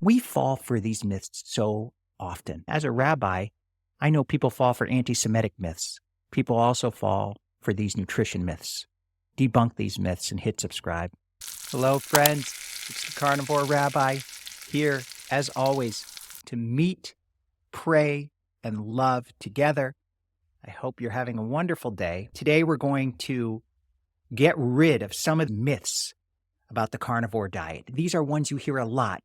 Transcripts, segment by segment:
We fall for these myths so often. As a rabbi, I know people fall for anti-Semitic myths. People also fall for these nutrition myths. Debunk these myths and hit subscribe. Hello, friends. It's the Carnivore Rabbi here, as always, to meet, pray, and love together. I hope you're having a wonderful day. Today, we're going to get rid of some of the myths about the carnivore diet. These are ones you hear a lot,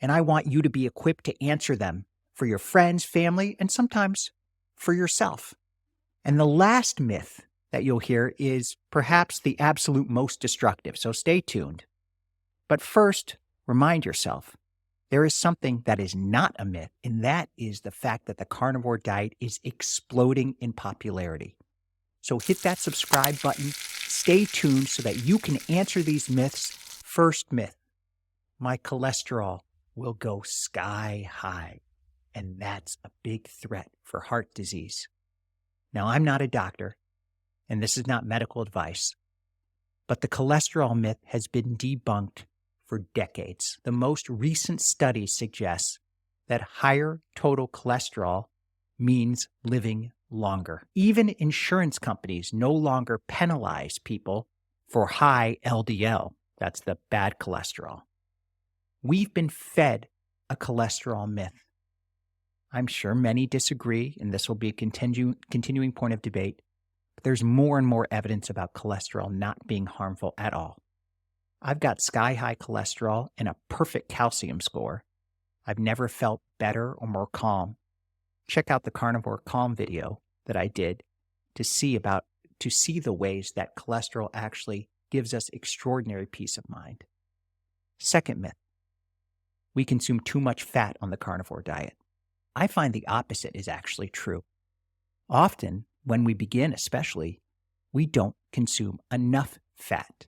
and I want you to be equipped to answer them for your friends, family, and sometimes for yourself. And the last myth that you'll hear is perhaps the absolute most destructive, so stay tuned. But first, remind yourself, there is something that is not a myth, and that is the fact that the carnivore diet is exploding in popularity. So hit that subscribe button, stay tuned so that you can answer these myths. First myth, my cholesterol will go sky high, and that's a big threat for heart disease. Now, I'm not a doctor, and this is not medical advice, but the cholesterol myth has been debunked for decades. The most recent study suggests that higher total cholesterol means living longer. Even insurance companies no longer penalize people for high LDL. That's the bad cholesterol. We've been fed a cholesterol myth. I'm sure many disagree, and this will be a continuing point of debate, but there's more and more evidence about cholesterol not being harmful at all. I've got sky-high cholesterol and a perfect calcium score. I've never felt better or more calm. Check out the Carnivore Calm video that I did to see the ways that cholesterol actually gives us extraordinary peace of mind. Second myth, we consume too much fat on the carnivore diet. I find the opposite is actually true. Often, when we begin especially, we don't consume enough fat.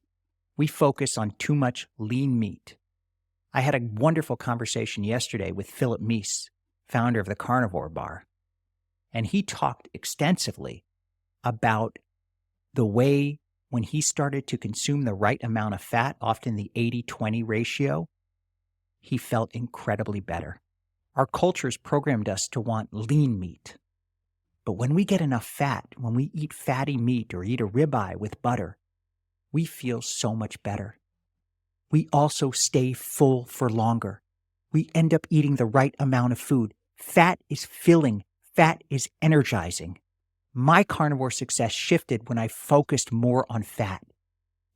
We focus on too much lean meat. I had a wonderful conversation yesterday with Philip Meese, founder of the Carnivore Bar, and he talked extensively about the way when he started to consume the right amount of fat, often the 80-20 ratio, he felt incredibly better. Our culture's programmed us to want lean meat. But when we get enough fat, when we eat fatty meat or eat a ribeye with butter, we feel so much better. We also stay full for longer. We end up eating the right amount of food. Fat is filling. Fat is energizing. My carnivore success shifted when I focused more on fat.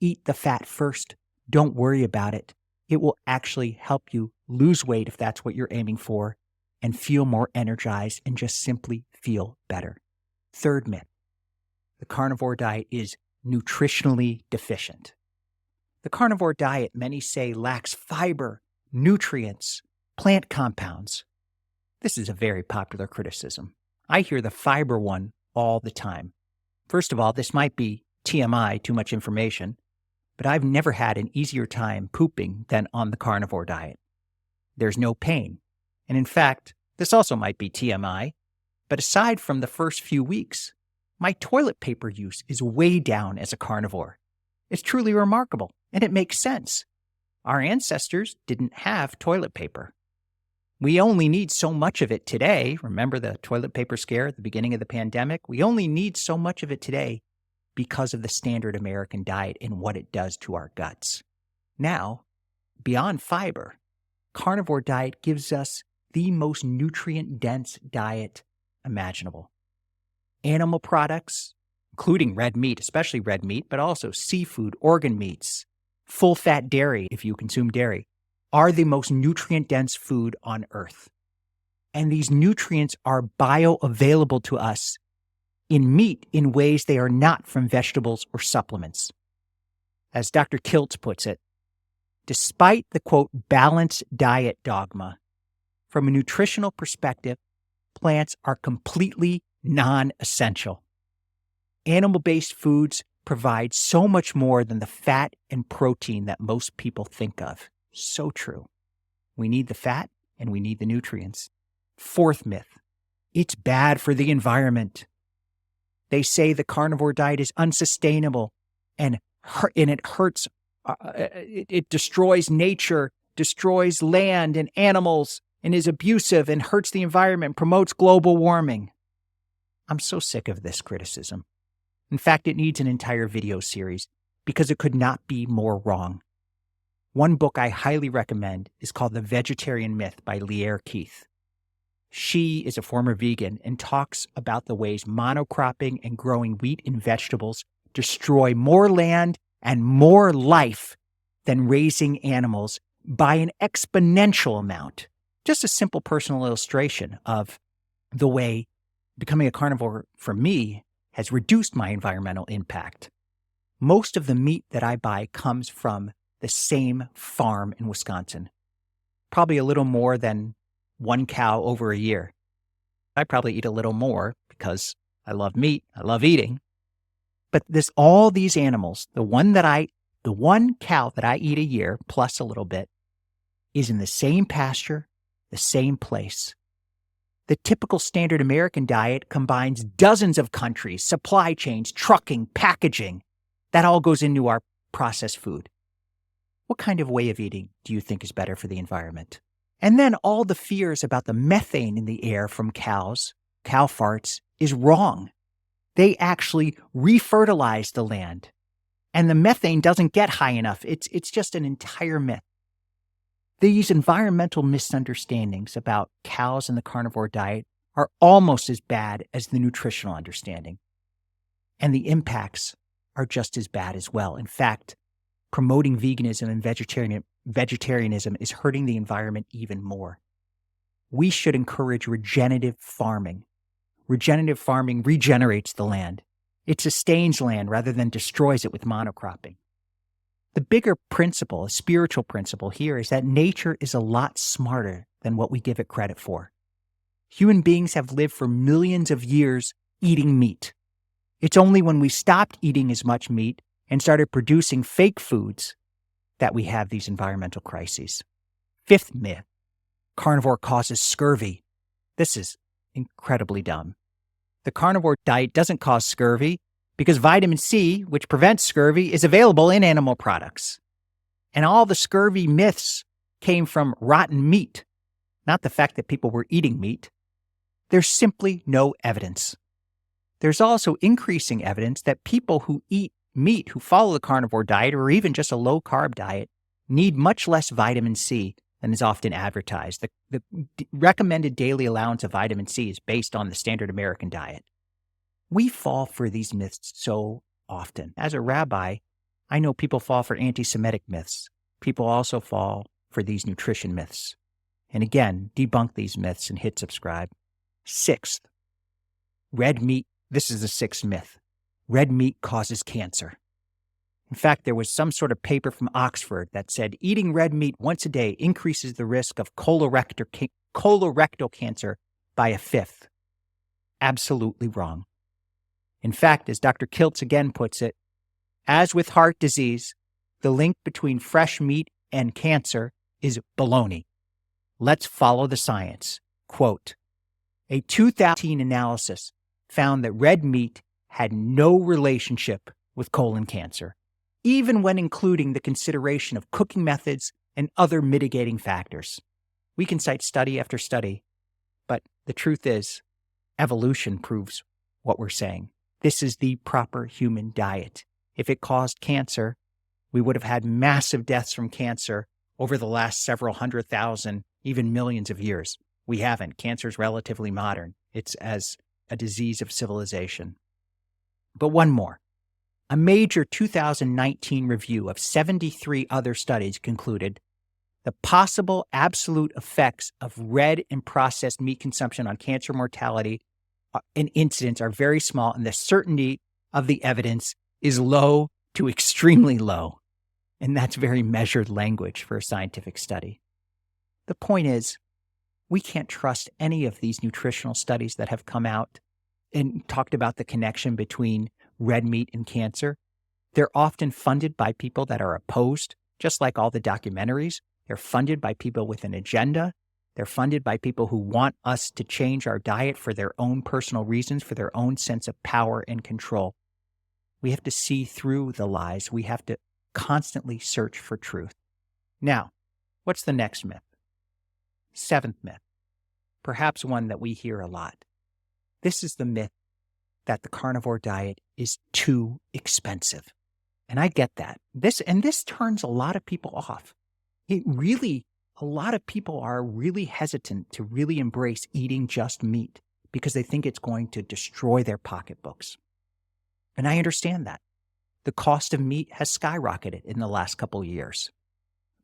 Eat the fat first. Don't worry about it. It will actually help you lose weight if that's what you're aiming for, and feel more energized and just simply feel better. Third myth, the carnivore diet is nutritionally deficient. The carnivore diet, many say, lacks fiber, nutrients, plant compounds. This is a very popular criticism. I hear the fiber one all the time. First of all, this might be TMI, too much information, but I've never had an easier time pooping than on the carnivore diet. There's no pain. And in fact, this also might be TMI, but aside from the first few weeks, my toilet paper use is way down as a carnivore. It's truly remarkable, and it makes sense. Our ancestors didn't have toilet paper. We only need so much of it today. Remember the toilet paper scare at the beginning of the pandemic? We only need so much of it today because of the standard American diet and what it does to our guts. Now, beyond fiber, carnivore diet gives us the most nutrient-dense diet imaginable. Animal products, including red meat, especially red meat, but also seafood, organ meats, full-fat dairy, if you consume dairy, are the most nutrient-dense food on earth. And these nutrients are bioavailable to us in meat in ways they are not from vegetables or supplements. As Dr. Kiltz puts it, despite the, quote, balanced diet dogma, from a nutritional perspective, plants are completely non-essential. Animal-based foods provide so much more than the fat and protein that most people think of. So true. We need the fat and we need the nutrients. Fourth myth, it's bad for the environment. They say the carnivore diet is unsustainable and it hurts, it destroys nature destroys land and animals, and is abusive and hurts the environment, promotes global warming. I'm so sick of this criticism. In fact, it needs an entire video series because it could not be more wrong. One book I highly recommend is called The Vegetarian Myth by Lierre Keith. She is a former vegan and talks about the ways monocropping and growing wheat and vegetables destroy more land and more life than raising animals by an exponential amount. Just a simple personal illustration of the way becoming a carnivore for me has reduced my environmental impact. Most of the meat that I buy comes from the same farm in Wisconsin. Probably a little more than one cow over a year. I probably eat a little more because I love meat, I love eating. But all these animals, the one cow that I eat a year plus a little bit is in the same pasture, the same place. The typical standard American diet combines dozens of countries, supply chains, trucking, packaging. That all goes into our processed food. What kind of way of eating do you think is better for the environment? And then all the fears about the methane in the air from cows, cow farts, is wrong. They actually refertilize the land. And the methane doesn't get high enough. It's just an entire myth. These environmental misunderstandings about cows and the carnivore diet are almost as bad as the nutritional understanding. And the impacts are just as bad as well. In fact, promoting veganism and vegetarianism is hurting the environment even more. We should encourage regenerative farming. Regenerative farming regenerates the land. It sustains land rather than destroys it with monocropping. The bigger principle, a spiritual principle here, is that nature is a lot smarter than what we give it credit for. Human beings have lived for millions of years eating meat. It's only when we stopped eating as much meat and started producing fake foods that we have these environmental crises. Fifth myth, carnivore causes scurvy. This is incredibly dumb. The carnivore diet doesn't cause scurvy because vitamin C, which prevents scurvy, is available in animal products. And all the scurvy myths came from rotten meat, not the fact that people were eating meat. There's simply no evidence. There's also increasing evidence that people who eat meat, who follow the carnivore diet or even just a low-carb diet, need much less vitamin C than is often advertised. The recommended daily allowance of vitamin C is based on the standard American diet. We fall for these myths so often. As a rabbi, I know people fall for anti-Semitic myths. People also fall for these nutrition myths. And again, debunk these myths and hit subscribe. Sixth, red meat. This is the sixth myth. Red meat causes cancer. In fact, there was some sort of paper from Oxford that said eating red meat once a day increases the risk of colorectal cancer by a fifth. Absolutely wrong. In fact, as Dr. Kiltz again puts it, as with heart disease, the link between fresh meat and cancer is baloney. Let's follow the science. Quote, a 2018 analysis found that red meat had no relationship with colon cancer, even when including the consideration of cooking methods and other mitigating factors. We can cite study after study, but the truth is, evolution proves what we're saying. This is the proper human diet. If it caused cancer, we would have had massive deaths from cancer over the last several 100,000, even millions of years. We haven't. Cancer is relatively modern. It's as a disease of civilization. But one more. A major 2019 review of 73 other studies concluded the possible absolute effects of red and processed meat consumption on cancer mortality and incidence are very small, and the certainty of the evidence is low to extremely low. And that's very measured language for a scientific study. The point is, we can't trust any of these nutritional studies that have come out and talked about the connection between red meat and cancer. They're often funded by people that are opposed, just like all the documentaries. They're funded by people with an agenda. They're funded by people who want us to change our diet for their own personal reasons, for their own sense of power and control. We have to see through the lies. We have to constantly search for truth. Now, What's the next myth? Seventh myth, perhaps one that we hear a lot. This is the myth that the carnivore diet is too expensive. And I get that. This turns a lot of people off. A lot of people are really hesitant to really embrace eating just meat because they think it's going to destroy their pocketbooks. And I understand that. The cost of meat has skyrocketed in the last couple of years.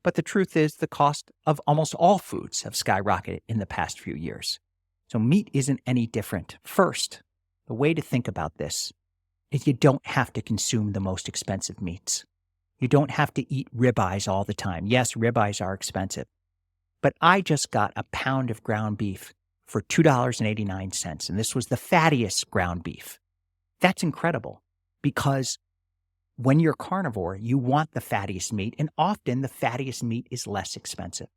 But the truth is the cost of almost all foods have skyrocketed in the past few years. So meat isn't any different. First, the way to think about this is you don't have to consume the most expensive meats. You don't have to eat ribeyes all the time. Yes, ribeyes are expensive. But I just got a pound of ground beef for $2.89, and this was the fattiest ground beef. That's incredible because when you're carnivore, you want the fattiest meat, and often the fattiest meat is less expensive.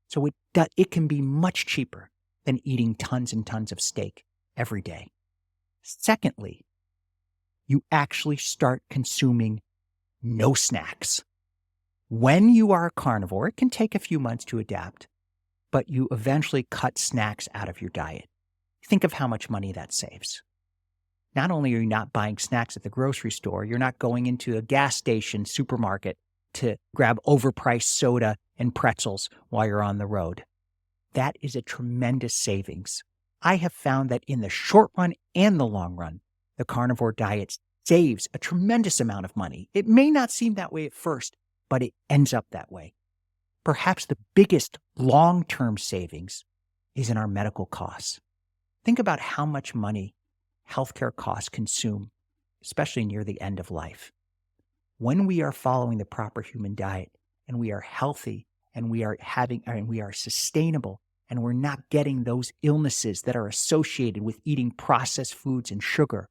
So it can be much cheaper than eating tons and tons of steak every day. Secondly, you actually start consuming no snacks. When you are a carnivore, it can take a few months to adapt, but you eventually cut snacks out of your diet. Think of how much money that saves. Not only are you not buying snacks at the grocery store, you're not going into a gas station supermarket to grab overpriced soda and pretzels while you're on the road. That is a tremendous savings. I have found that in the short run and the long run, the carnivore diet saves a tremendous amount of money. It may not seem that way at first, but it ends up that way. Perhaps the biggest long-term savings is in our medical costs. Think about how much money healthcare costs consume, especially near the end of life. When we are following the proper human diet and we are healthy and we are sustainable and we're not getting those illnesses that are associated with eating processed foods and sugar,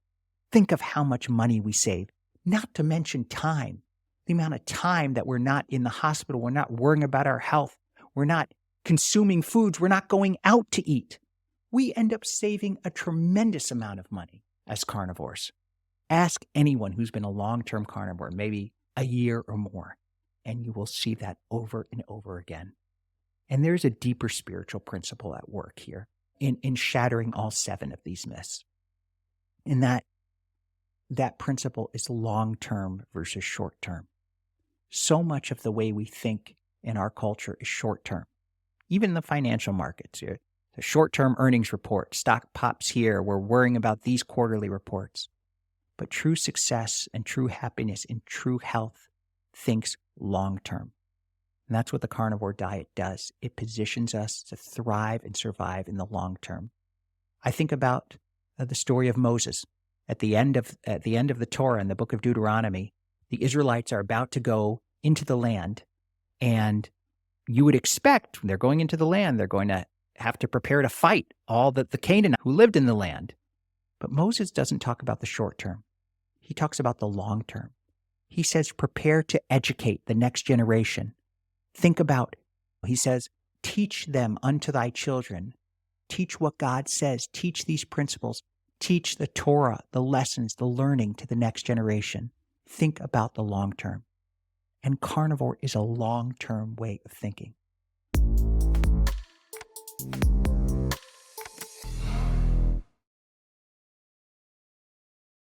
think of how much money we save, not to mention time. The amount of time that we're not in the hospital, we're not worrying about our health, we're not consuming foods, we're not going out to eat. We end up saving a tremendous amount of money as carnivores. Ask anyone who's been a long-term carnivore, maybe a year or more, and you will see that over and over again. And there's a deeper spiritual principle at work here in shattering all 7 of these myths. And that principle is long-term versus short-term. So much of the way we think in our culture is short-term. Even the financial markets, the short-term earnings report, stock pops here, we're worrying about these quarterly reports. But true success and true happiness and true health thinks long-term. And that's what the carnivore diet does. It positions us to thrive and survive in the long term. I think about the story of Moses. At the end of the Torah in the book of Deuteronomy, the Israelites are about to go into the land, and you would expect when they're going into the land, they're going to have to prepare to fight all the Canaanites who lived in the land. But Moses doesn't talk about the short term. He talks about the long term. He says, prepare to educate the next generation. Think about, he says, teach them unto thy children. Teach what God says. Teach these principles. Teach the Torah, the lessons, the learning to the next generation. Think about the long term. And carnivore is a long-term way of thinking.